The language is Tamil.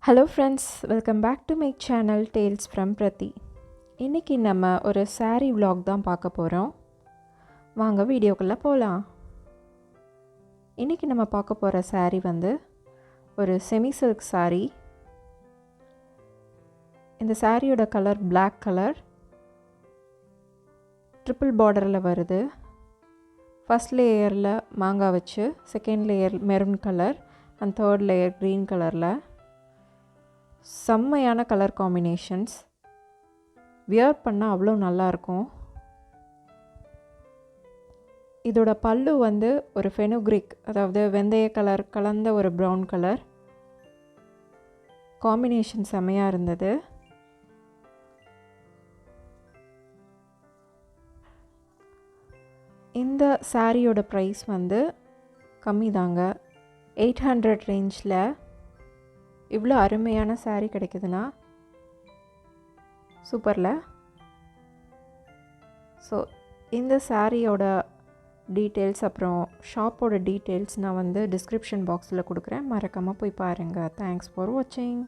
Hello friends, welcome back to my channel Tales from Prati. இன்னைக்கு நம்ம ஒரு saree vlog தான் பார்க்க போறோம். வாங்க வீடியோக்குள்ள போலாம். இன்னைக்கு நம்ம பார்க்க போற saree வந்து ஒரு semisilk saree. இந்த சாரியோட கலர் black color. ட்ரிபிள் பார்டர்ல வருது. ஃபர்ஸ்ட் லேயர்ல மாங்கா வச்சு, second layer maroon colour and third layer green கலர்ல செம்மையான கலர் காம்பினேஷன்ஸ். வியர் பண்ணால் அவ்வளோ நல்லாயிருக்கும். இதோட பல்லு வந்து ஒரு ஃபெனுக்ரிக், அதாவது வெந்தய கலர் கலந்த ஒரு ப்ரௌன் கலர். காம்பினேஷன் செம்மையாக இருந்தது. இந்த சாரியோட ப்ரைஸ் வந்து கம்மி தாங்க. 800 ரேஞ்சில் இவ்வளோ அருமையான saree கிடைக்குதுன்னா சூப்பரில். ஸோ இந்த சாரியோட டீட்டெயில்ஸ் அப்புறம் ஷாப்போட டீட்டெயில்ஸ் நான் வந்து டிஸ்கிரிப்ஷன் பாக்ஸில் கொடுக்குறேன். மறக்காமல் போய் பாருங்கள். தேங்க்ஸ் ஃபார் வாட்சிங்.